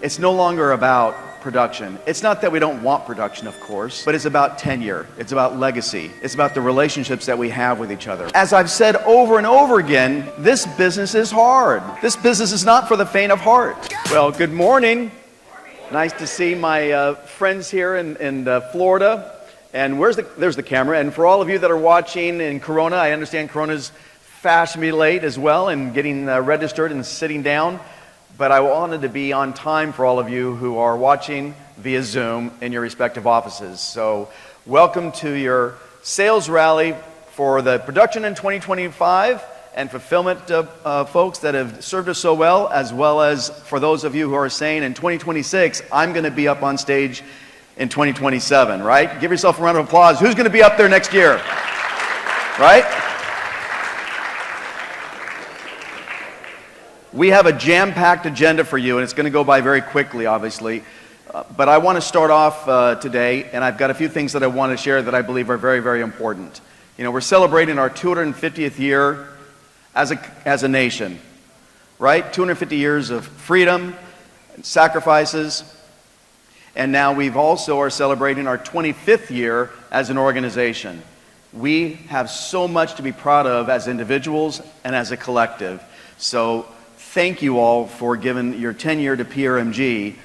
It's no longer about production. It's not that we don't want production, of course, but it's about tenure. It's about legacy. It's about the relationships that we have with each other. As I've said over and over again, this business is hard. This business is not for the faint of heart. Well, good morning. Nice to see my friends here in Florida. And there's the camera. And for all of you that are watching in Corona, I understand Corona's fashionably late as well and getting registered and sitting down. But I wanted to be on time for all of you who are watching via Zoom in your respective offices. So welcome to your sales rally for the production in 2025 and fulfillment folks that have served us so well as for those of you who are saying in 2026, I'm going to be up on stage in 2027, right? Give yourself a round of applause. Who's going to be up there next year? Right? We have a jam-packed agenda for you, and it's going to go by very quickly, obviously. But I want to start off today, and I've got a few things that I want to share that I believe are very, very important. You know, we're celebrating our 250th year as a nation, right? 250 years of freedom and sacrifices. And now we've also are celebrating our 25th year as an organization. We have so much to be proud of as individuals and as a collective. So thank you all for giving your tenure to PRMG.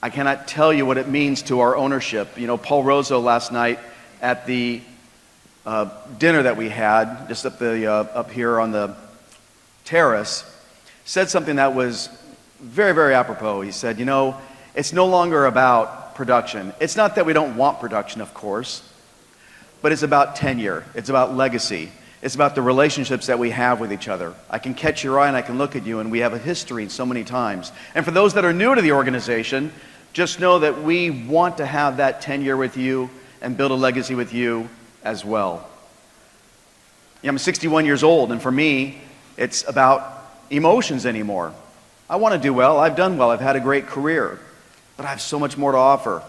I cannot tell you what it means to our ownership. You know, Paul Rosso last night at the dinner that we had, just up here on the terrace, said something that was very, very apropos. He said, you know, it's no longer about production. It's not that we don't want production, of course, but it's about tenure. It's about legacy. It's about the relationships that we have with each other. I can catch your eye and I can look at you, and we have a history so many times. And for those that are new to the organization, just know that we want to have that tenure with you and build a legacy with you as well. You know, I'm 61 years old, and for me, it's about emotions anymore. I want to do well. I've done well. I've had a great career, but I have so much more to offer.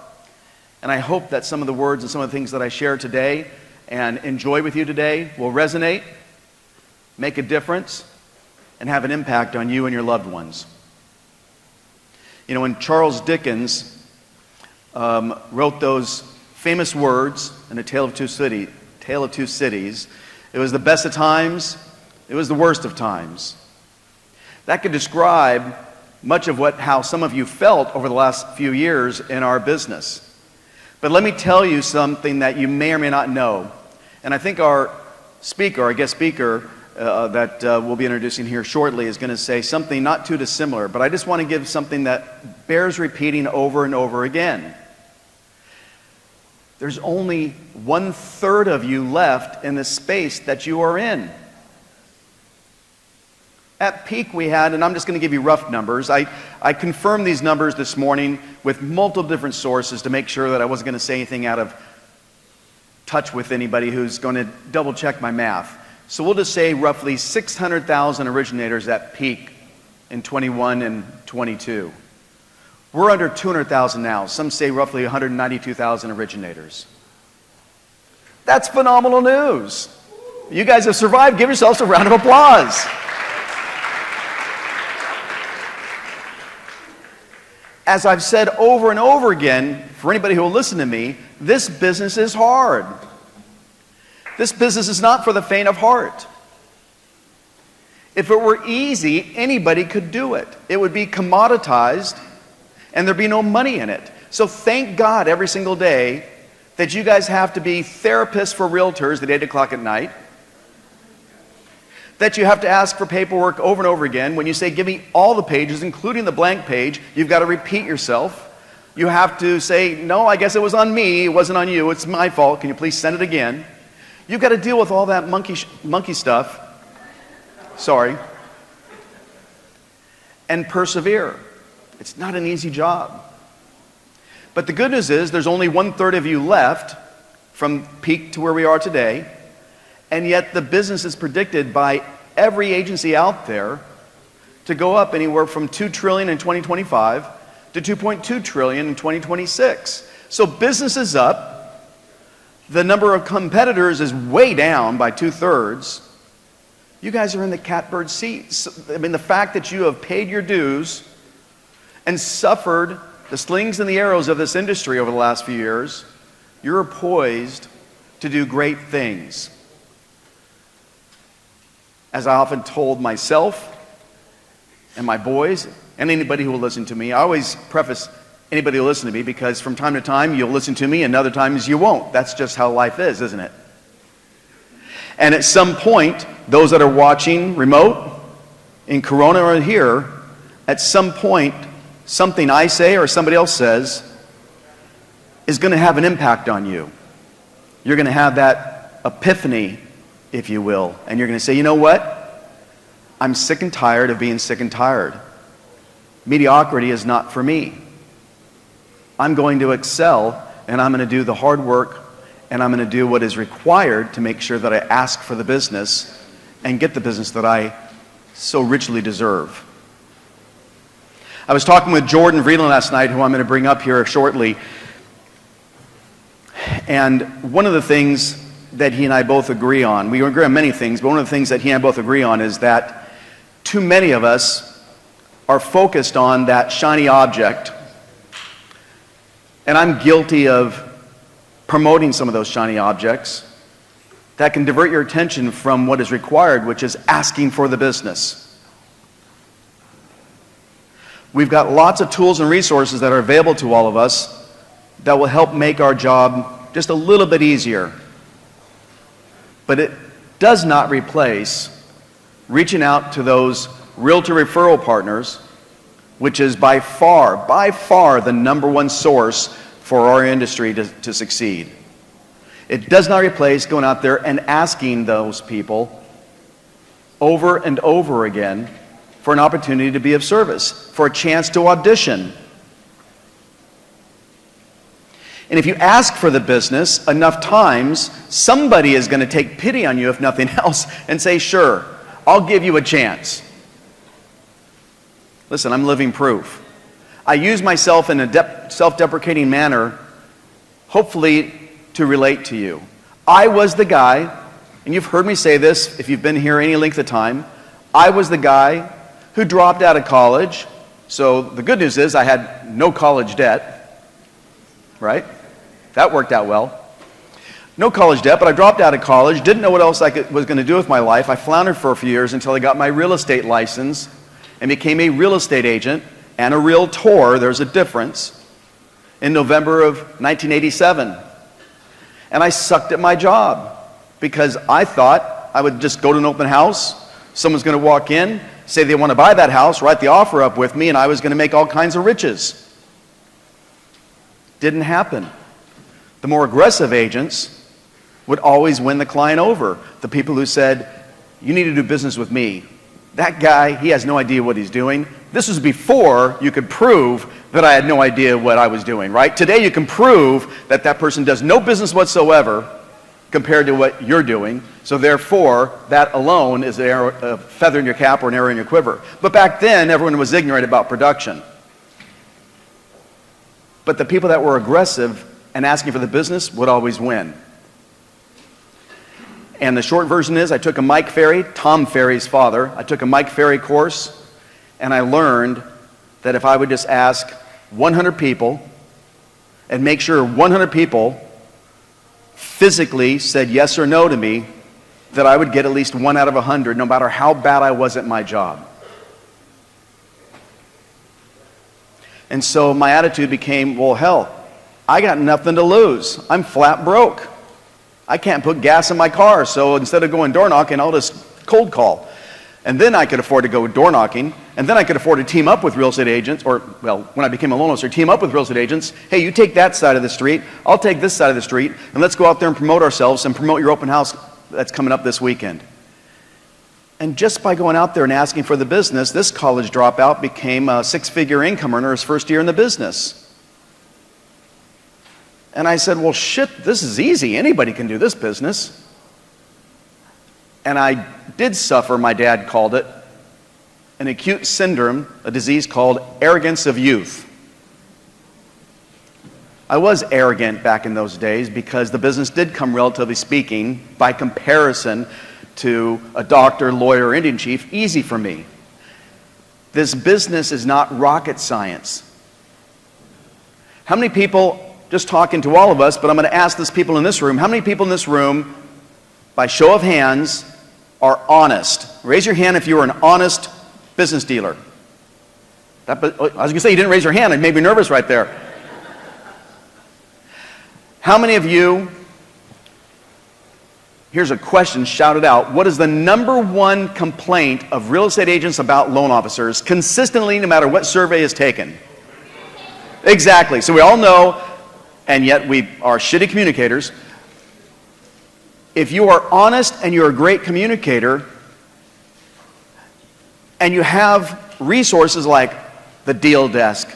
And I hope that some of the words and some of the things that I share today and enjoy with you today will resonate, make a difference, and have an impact on you and your loved ones. You know, when Charles Dickens wrote those famous words in A Tale of Two Cities, it was the best of times, it was the worst of times. That could describe much of how some of you felt over the last few years in our business. But let me tell you something that you may or may not know. And I think our guest speaker that we'll be introducing here shortly is going to say something not too dissimilar. But I just want to give something that bears repeating over and over again. There's only 1/3 of you left in the space that you are in. At peak we had, and I'm just going to give you rough numbers. I confirmed these numbers this morning with multiple different sources to make sure that I wasn't going to say anything out of touch with anybody who's going to double check my math. So we'll just say roughly 600,000 originators at peak in 21 and 22. We're under 200,000 now. Some say roughly 192,000 originators. That's phenomenal news. You guys have survived. Give yourselves a round of applause. As I've said over and over again, for anybody who will listen to me, this business is hard. This business is not for the faint of heart. If it were easy, anybody could do it. It would be commoditized, and there'd be no money in it. So thank God every single day that you guys have to be therapists for realtors at 8 o'clock at night, that you have to ask for paperwork over and over again. When you say, give me all the pages, including the blank page, you've got to repeat yourself. You have to say, no, I guess it was on me, it wasn't on you, it's my fault, can you please send it again? You've got to deal with all that monkey stuff, sorry, and persevere. It's not an easy job. But the good news is there's only 1/3 of you left from peak to where we are today. And yet the business is predicted by every agency out there to go up anywhere from $2 trillion in 2025 to $2.2 trillion in 2026. So business is up. The number of competitors is way down by 2/3. You guys are in the catbird seat. I mean, the fact that you have paid your dues and suffered the slings and the arrows of this industry over the last few years, you're poised to do great things. As I often told myself and my boys and anybody who will listen to me, I always preface anybody who will listen to me because from time to time you'll listen to me and other times you won't. That's just how life is, isn't it? And at some point, those that are watching remote, in Corona or here, at some point, something I say or somebody else says is going to have an impact on you. You're going to have that epiphany, if you will, and you're going to say, you know what? I'm sick and tired of being sick and tired. Mediocrity is not for me. I'm going to excel, and I'm going to do the hard work, and I'm going to do what is required to make sure that I ask for the business and get the business that I so richly deserve. I was talking with Jordan Vreeland last night, who I'm going to bring up here shortly, and one of the things that he and I both agree on, we agree on many things, but one of the things that he and I both agree on is that too many of us are focused on that shiny object, and I'm guilty of promoting some of those shiny objects that can divert your attention from what is required, which is asking for the business. We've got lots of tools and resources that are available to all of us that will help make our job just a little bit easier. But it does not replace reaching out to those realtor referral partners, which is by far the number one source for our industry to succeed. It does not replace going out there and asking those people over and over again for an opportunity to be of service, for a chance to audition. And if you ask for the business enough times, somebody is going to take pity on you, if nothing else, and say, sure, I'll give you a chance. Listen, I'm living proof. I use myself in a self-deprecating manner, hopefully to relate to you. I was the guy, and you've heard me say this if you've been here any length of time, I was the guy who dropped out of college. So the good news is I had no college debt, right? That worked out well. No college debt, but I dropped out of college, didn't know what else I was going to do with my life. I floundered for a few years until I got my real estate license and became a real estate agent and a realtor. There's a difference. In November of 1987. And I sucked at my job because I thought I would just go to an open house, someone's going to walk in, say they want to buy that house, write the offer up with me, and I was going to make all kinds of riches. Didn't happen. The more aggressive agents would always win the client over. The people who said, you need to do business with me. That guy, he has no idea what he's doing. This was before you could prove that I had no idea what I was doing, right? Today you can prove that that person does no business whatsoever compared to what you're doing. So therefore, that alone is a feather in your cap or an arrow in your quiver. But back then, everyone was ignorant about production. But the people that were aggressive and asking for the business would always win. And the short version is I took a Mike Ferry, Tom Ferry's father, I took a Mike Ferry course, and I learned that if I would just ask 100 people and make sure 100 people physically said yes or no to me, that I would get at least 1 out of 100, no matter how bad I was at my job. And so my attitude became, well, hell, I got nothing to lose. I'm flat broke. I can't put gas in my car, so instead of going door knocking, I'll just cold call. And then I could afford to go door knocking, and then I could afford to team up with real estate agents, or, well, when I became a loan officer, team up with real estate agents. Hey, you take that side of the street, I'll take this side of the street, and let's go out there and promote ourselves and promote your open house that's coming up this weekend. And just by going out there and asking for the business, this college dropout became a six-figure income earner his first year in the business. And I said, well, shit, this is easy. Anybody can do this business. And I did suffer, my dad called it, an acute syndrome, a disease called arrogance of youth. I was arrogant back in those days because the business did come, relatively speaking, by comparison to a doctor, lawyer, or Indian chief, easy for me. This business is not rocket science. How many people, just talking to all of us, but I'm going to ask these people in this room, how many people in this room, by show of hands, are honest? Raise your hand if you are an honest business dealer. I was going to say you didn't raise your hand. It made me nervous right there. How many of you, here's a question shouted out, what is the number one complaint of real estate agents about loan officers consistently, no matter what survey is taken? Exactly. So we all know, and yet we are shitty communicators. If you are honest and you're a great communicator, and you have resources like the deal desk,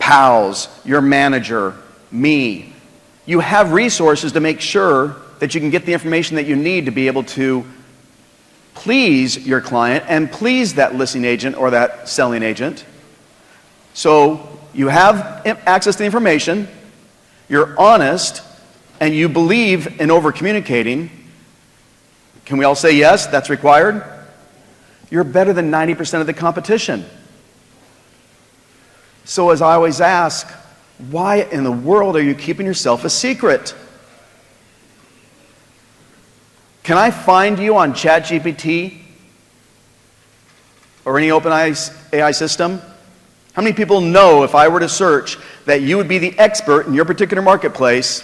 pals, your manager, me, you have resources to make sure that you can get the information that you need to be able to please your client and please that listing agent or that selling agent. So you have access to the information, you're honest, and you believe in over-communicating. Can we all say yes, that's required? You're better than 90% of the competition. So as I always ask, why in the world are you keeping yourself a secret? Can I find you on ChatGPT or any open AI system? How many people know if I were to search that you would be the expert in your particular marketplace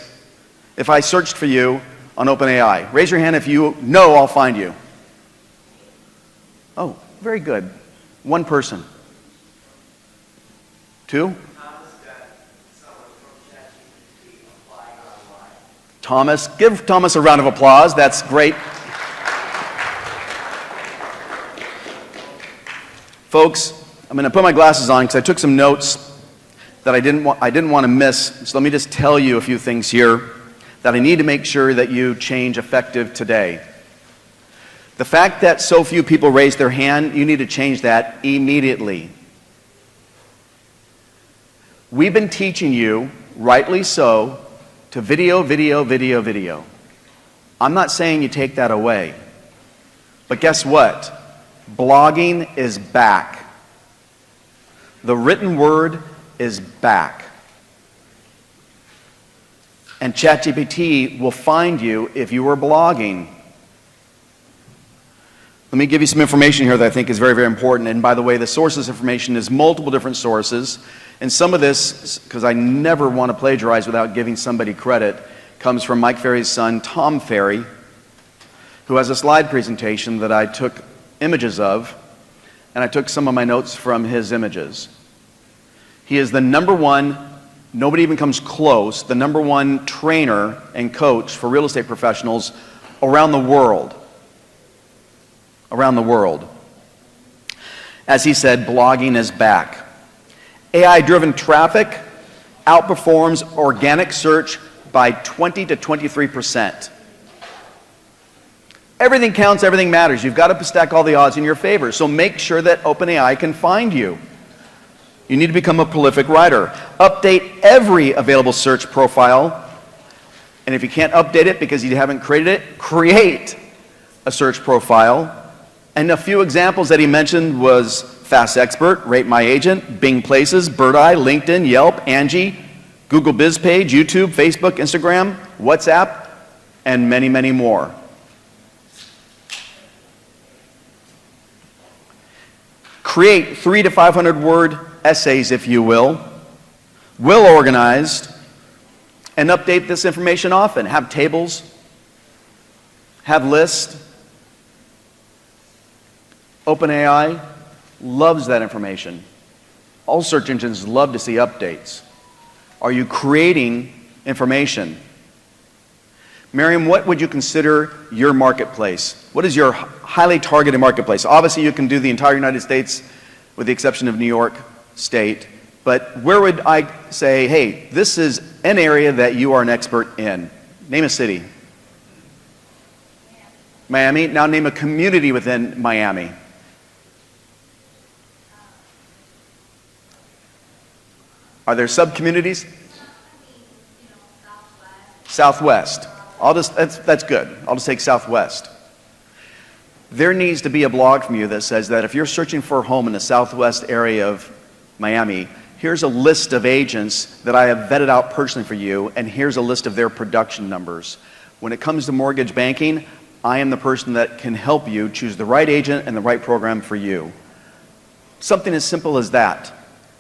if I searched for you on OpenAI? Raise your hand if you know I'll find you. Oh, very good. One person. Two? Thomas, give Thomas a round of applause. That's great. Folks, I'm going to put my glasses on because I took some notes that I didn't want to miss. So let me just tell you a few things here that I need to make sure that you change effective today. The fact that so few people raised their hand, you need to change that immediately. We've been teaching you, rightly so, to video, video, video, video. I'm not saying you take that away. But guess what? Blogging is back. The written word is back. And ChatGPT will find you if you are blogging. Let me give you some information here that I think is very, very important. And by the way, the sources information is multiple different sources. And some of this, because I never want to plagiarize without giving somebody credit, comes from Mike Ferry's son, Tom Ferry, who has a slide presentation that I took images of, and I took some of my notes from his images. He is the number one, nobody even comes close, the number one trainer and coach for real estate professionals around the world. Around the world. As he said, blogging is back. AI-driven traffic outperforms organic search by 20 to 23%. Everything counts, everything matters. You've got to stack all the odds in your favor. So make sure that OpenAI can find you. You need to become a prolific writer. Update every available search profile. And if you can't update it because you haven't created it, create a search profile. And a few examples that he mentioned was Fast Expert, Rate My Agent, Bing Places, Birdeye, LinkedIn, Yelp, Angie, Google BizPage, YouTube, Facebook, Instagram, WhatsApp, and many, many more. Create 300 to 500 word essays, if you will, well organized, and update this information often. Have tables, have lists. OpenAI loves that information. All search engines love to see updates. Are you creating information? Miriam, what would you consider your marketplace? What is your highly targeted marketplace? Obviously, you can do the entire United States with the exception of New York State. But where would I say, hey, this is an area that you are an expert in? Name a city. Miami. Now name a community within Miami. Are there sub-communities? Southwest. That's good. I'll just take Southwest. There needs to be a blog from you that says that if you're searching for a home in the southwest area of Miami, here's a list of agents that I have vetted out personally for you, and here's a list of their production numbers. When it comes to mortgage banking, I am the person that can help you choose the right agent and the right program for you. Something as simple as that.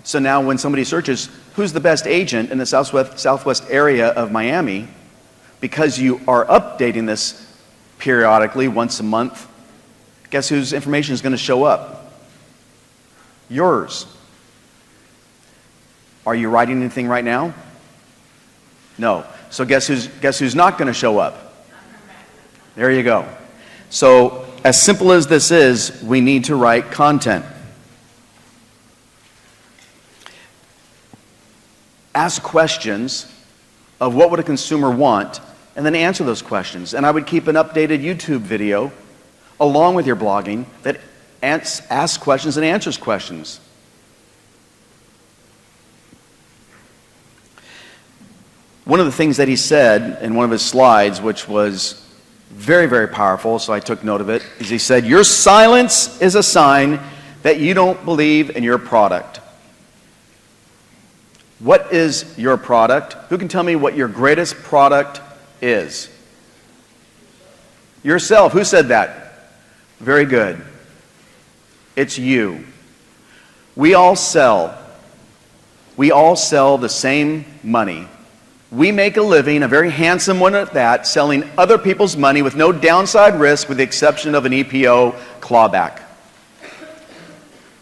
So now when somebody searches, who's the best agent in the southwest area of Miami, because you are updating this periodically once a month, guess whose information is going to show up? Yours. Are you writing anything right now? No. So guess who's not going to show up? There you go. So as simple as this is, we need to write content. Ask questions of what would a consumer want, and then answer those questions. And I would keep an updated YouTube video along with your blogging that asks questions and answers questions. One of the things that he said in one of his slides, which was very, very powerful, so I took note of it, is he said, your silence is a sign that you don't believe in your product. What is your product? Who can tell me what your greatest product is? Yourself. Who said that? Very good. It's you. We all sell. We all sell the same money. We make a living, a very handsome one at that, selling other people's money with no downside risk with the exception of an EPO clawback.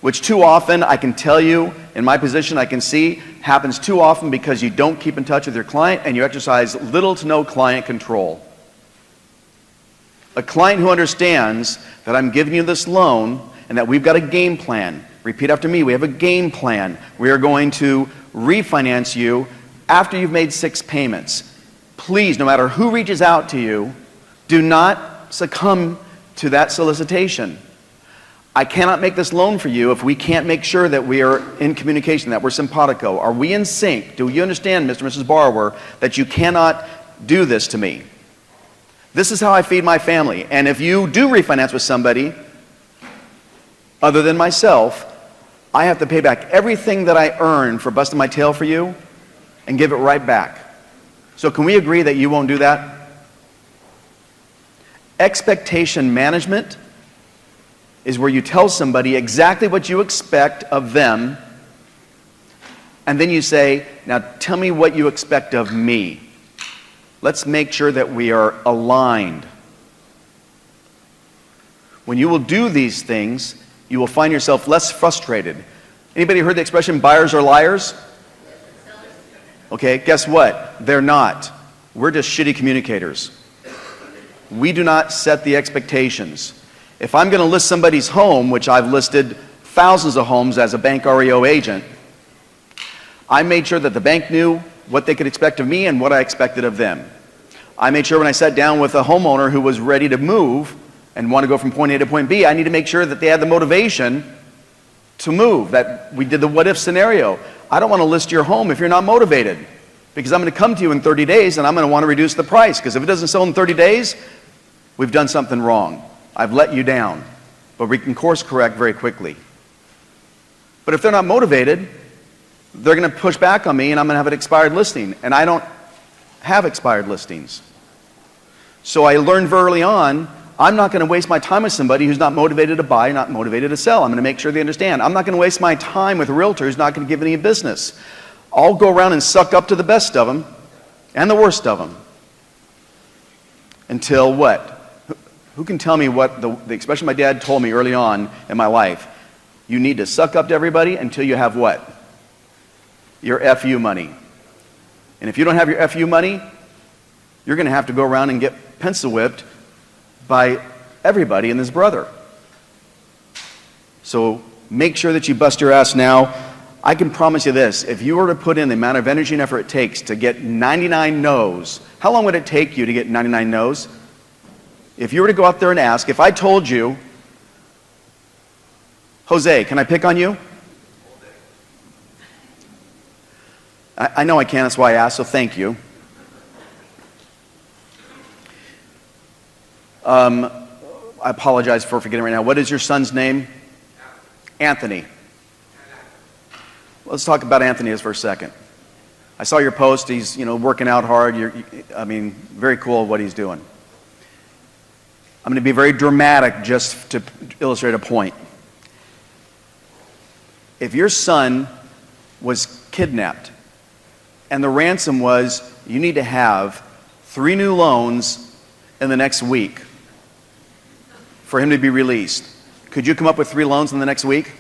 Which too often, I can tell you, in my position, I can see, happens too often because you don't keep in touch with your client and you exercise little to no client control. A client who understands that I'm giving you this loan and that we've got a game plan. Repeat after me, we have a game plan. We are going to refinance you after you've made 6 payments. Please, no matter who reaches out to you, do not succumb to that solicitation. I cannot make this loan for you if we can't make sure that we are in communication, that we're simpatico. Are we in sync? Do you understand, Mr. and Mrs. Borrower, that you cannot do this to me? This is how I feed my family. And if you do refinance with somebody other than myself, I have to pay back everything that I earn for busting my tail for you and give it right back. So can we agree that you won't do that? Expectation management is where you tell somebody exactly what you expect of them, and then you say, now tell me what you expect of me. Let's make sure that we are aligned. When you will do these things, you will find yourself less frustrated. Anybody heard the expression, buyers are liars? Okay, guess what? They're not. We're just shitty communicators. We do not set the expectations. If I'm going to list somebody's home, which I've listed thousands of homes as a bank REO agent, I made sure that the bank knew what they could expect of me and what I expected of them. I made sure when I sat down with a homeowner who was ready to move and want to go from point A to point B, I need to make sure that they had the motivation to move, that we did the what if scenario. I don't want to list your home if you're not motivated, because I'm going to come to you in 30 days and I'm going to want to reduce the price, because if it doesn't sell in 30 days, we've done something wrong. I've let you down, but we can course correct very quickly. But if they're not motivated, they're going to push back on me and I'm going to have an expired listing, and I don't have expired listings. So I learned very early on, I'm not going to waste my time with somebody who's not motivated to buy, not motivated to sell. I'm going to make sure they understand. I'm not going to waste my time with a realtor who's not going to give any business. I'll go around and suck up to the best of them and the worst of them. Until what? Who can tell me what the expression my dad told me early on in my life? You need to suck up to everybody until you have what? Your FU money. And if you don't have your FU money, you're going to have to go around and get pencil whipped by everybody and his brother. So make sure that you bust your ass now. I can promise you this, if you were to put in the amount of energy and effort it takes to get 99 no's, how long would it take you to get 99 no's? If you were to go out there and ask, if I told you, Jose, can I pick on you? I know I can, that's why I asked, so thank you. I I apologize for forgetting right now. What is your son's name? Anthony. Let's talk about Anthony just for a second. I saw your post. He's, working out hard. Very cool what he's doing. I'm going to be very dramatic just to illustrate a point. If your son was kidnapped and the ransom was you need to have 3 new loans in the next week for him to be released, could you come up with 3 loans in the next week?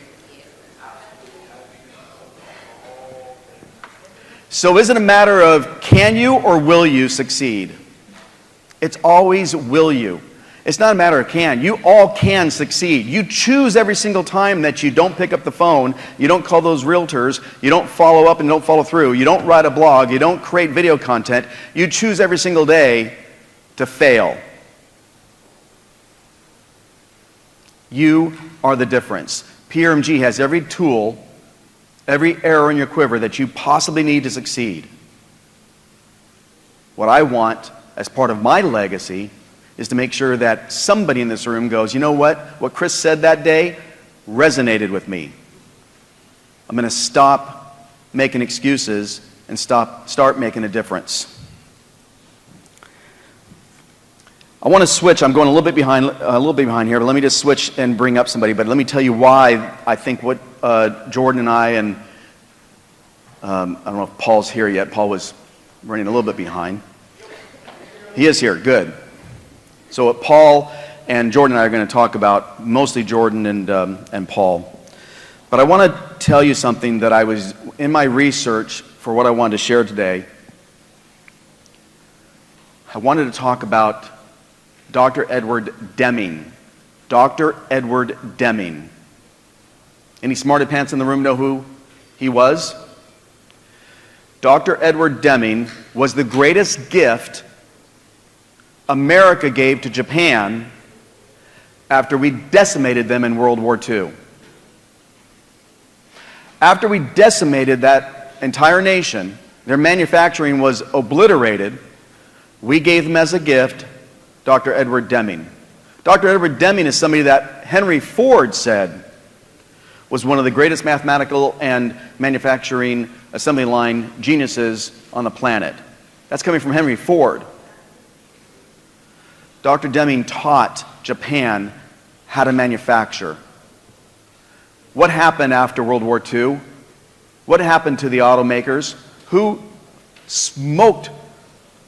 So is it a matter of can you or will you succeed? It's always will you. It's not a matter of can. You all can succeed. You choose every single time that you don't pick up the phone, you don't call those realtors, you don't follow up and don't follow through, you don't write a blog, you don't create video content. You choose every single day to fail. You are the difference. PRMG has every tool, every arrow in your quiver that you possibly need to succeed. What I want as part of my legacy is to make sure that somebody in this room goes, you know what? What Chris said that day resonated with me. I'm going to stop making excuses and start making a difference. I want to switch. I'm going a little bit behind here, but let me just switch and bring up somebody. But let me tell you why I think what Jordan and I and I don't know if Paul's here yet. Paul was running a little bit behind. He is here. Good. So what Paul and Jordan and I are going to talk about, mostly Jordan and Paul. But I want to tell you something that I was in my research for what I wanted to share today. I wanted to talk about Dr. Edward Deming. Dr. Edward Deming. Any smarty pants in the room know who he was? Dr. Edward Deming was the greatest gift America gave to Japan after we decimated them in World War II. After we decimated that entire nation, their manufacturing was obliterated, we gave them as a gift Dr. Edward Deming. Dr. Edward Deming is somebody that Henry Ford said was one of the greatest mathematical and manufacturing assembly line geniuses on the planet. That's coming from Henry Ford. Dr. Deming taught Japan how to manufacture. What happened after World War II? What happened to the automakers? Who smoked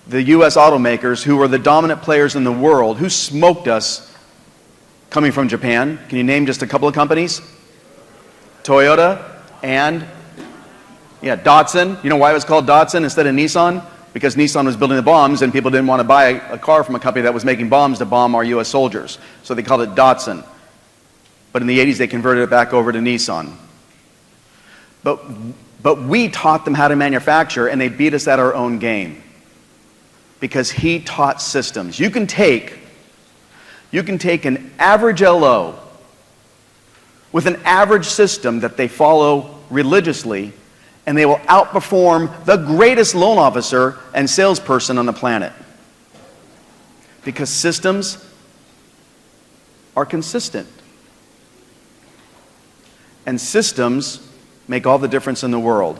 the U.S. automakers, who were the dominant players in the world? Who smoked us coming from Japan? Can you name just a couple of companies? Toyota and, Datsun. You know why it was called Datsun instead of Nissan? Because Nissan was building the bombs and people didn't want to buy a car from a company that was making bombs to bomb our U.S. soldiers. So they called it Datsun. But in the 80s, they converted it back over to Nissan. But we taught them how to manufacture, and they beat us at our own game. Because he taught systems. You can take an average LO with an average system that they follow religiously, and they will outperform the greatest loan officer and salesperson on the planet. Because systems are consistent. And systems make all the difference in the world.